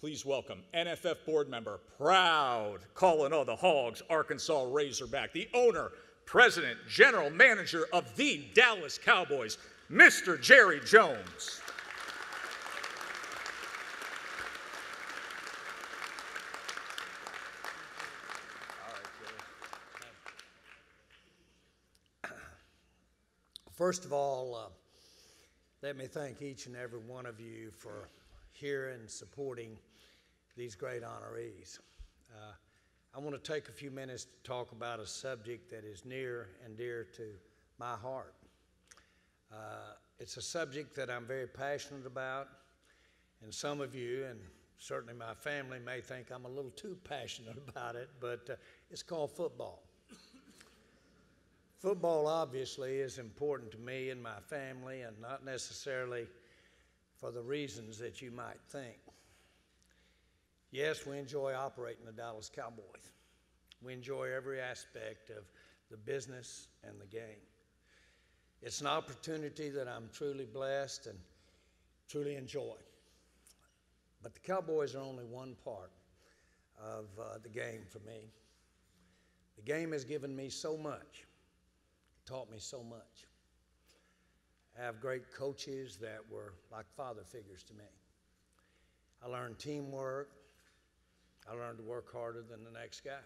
Please welcome NFF board member, proud calling all the Hogs, Arkansas Razorback, the owner, president, general manager of the Dallas Cowboys, Mr. Jerry Jones. First of all, let me thank each and every one of you for here and supporting these great honorees. I want to take a few minutes to talk about a subject that is near and dear to my heart. It's a subject that I'm very passionate about, and some of you, and certainly my family, may think I'm a little too passionate about it, but it's called football. Football obviously is important to me and my family, and not necessarily for the reasons that you might think. Yes, we enjoy operating the Dallas Cowboys. We enjoy every aspect of the business and the game. It's an opportunity that I'm truly blessed and truly enjoy. But the Cowboys are only one part of the game for me. The game has given me so much. Taught me so much. I have great coaches that were like father figures to me. I learned teamwork. I learned to work harder than the next guy.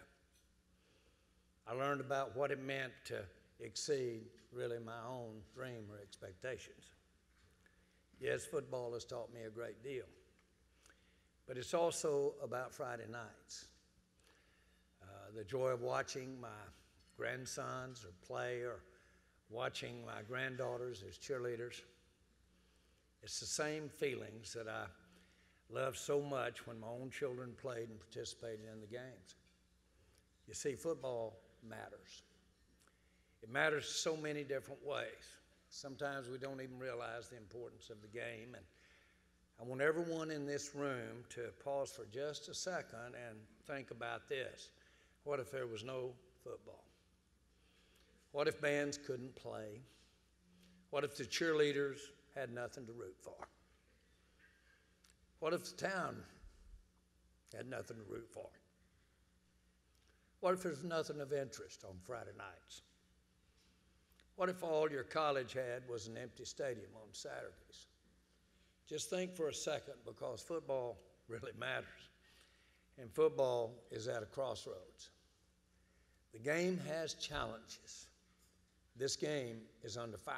I learned about what it meant to exceed really my own dream or expectations. Yes, football has taught me a great deal, but it's also about Friday nights. The joy of watching my grandsons or play, or watching my granddaughters as cheerleaders. It's the same feelings that I loved so much when my own children played and participated in the games. You see, football matters. It matters so many different ways. Sometimes we don't even realize the importance of the game, and I want everyone in this room to pause for just a second and think about this. What if there was no football? What if bands couldn't play? What if the cheerleaders had nothing to root for? What if the town had nothing to root for? What if there's nothing of interest on Friday nights? What if all your college had was an empty stadium on Saturdays? Just think for a second, because football really matters, and football is at a crossroads. The game has challenges. This game is under fire.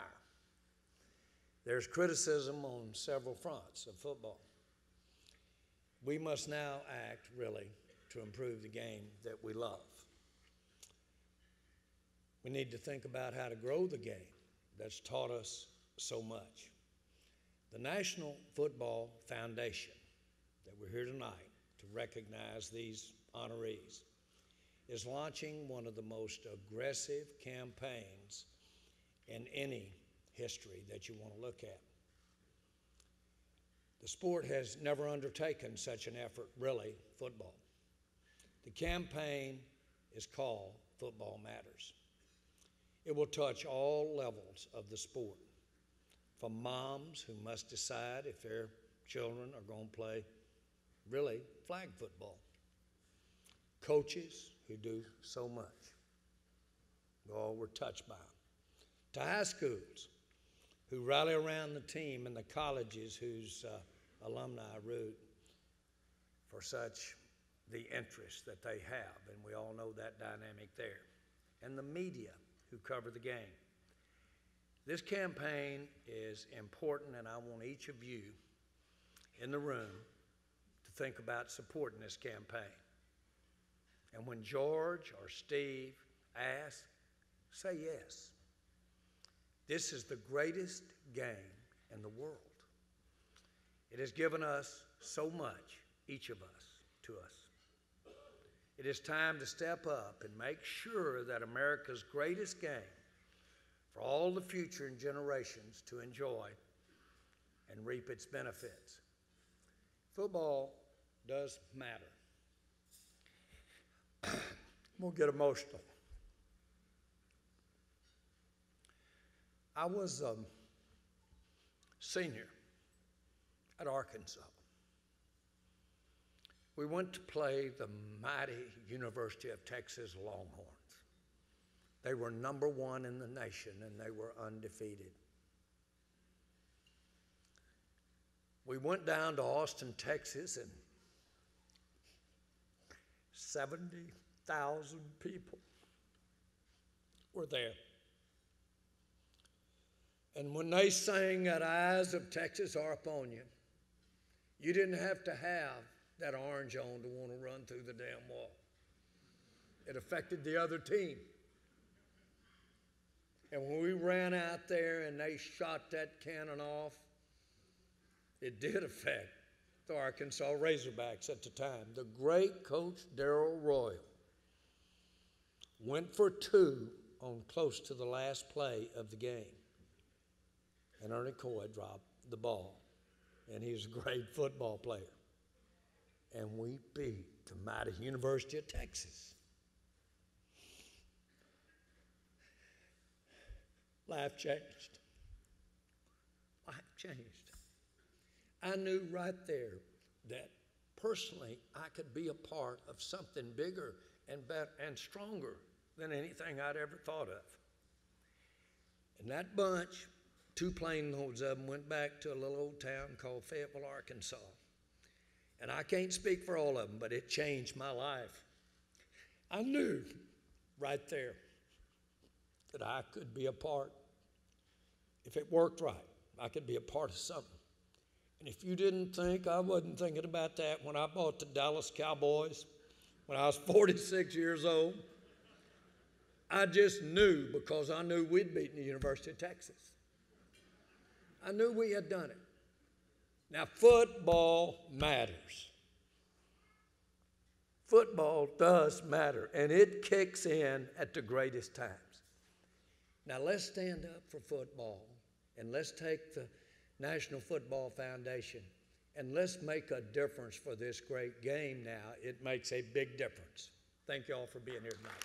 There's criticism on several fronts of football. We must now act, really, to improve the game that we love. We need to think about how to grow the game that's taught us so much. The National Football Foundation, that we're here tonight to recognize these honorees, is launching one of the most aggressive campaigns in any history that you want to look at. The sport has never undertaken such an effort, really, football. The campaign is called Football Matters. It will touch all levels of the sport, from moms who must decide if their children are going to play, really, flag football, coaches who do so much. We all were touched by them. To high schools who rally around the team, and the colleges whose alumni root for such the interest that they have, and we all know that dynamic there. And the media who cover the game. This campaign is important, and I want each of you in the room to think about supporting this campaign. And when George or Steve ask, say yes. This is the greatest game in the world. It has given us so much, each of us, to us. It is time to step up and make sure that America's greatest game, for all the future generations to enjoy and reap its benefits. Football does matter. We'll get emotional. I was a senior at Arkansas. we went to play the mighty University of Texas Longhorns. They were #1 in the nation, and they were undefeated. We went down to Austin, Texas, and 70,000 people were there. And when they sang that eyes of Texas are upon you, you didn't have to have that orange on to want to run through the damn wall. It affected the other team. And when we ran out there and they shot that cannon off, it did affect the Arkansas Razorbacks at the time. The great coach Darrell Royal went for 2 on close to the last play of the game. And Ernie Coy dropped the ball. And he was a great football player. And we beat the mighty University of Texas. Life changed. Life changed. I knew right there that personally I could be a part of something bigger and better and stronger than anything I'd ever thought of. And that bunch, 2 plane loads of them, went back to a little old town called Fayetteville, Arkansas. And I can't speak for all of them, but it changed my life. I knew right there that I could be a part. If it worked right, I could be a part of something. And if you didn't think I wasn't thinking about that when I bought the Dallas Cowboys when I was 46 years old, I just knew, because I knew we'd beaten the University of Texas. I knew we had done it. Now, football matters. Football does matter, and it kicks in at the greatest times. Now, let's stand up for football, and let's take the National Football Foundation, and let's make a difference for this great game now. It makes a big difference. Thank you all for being here tonight.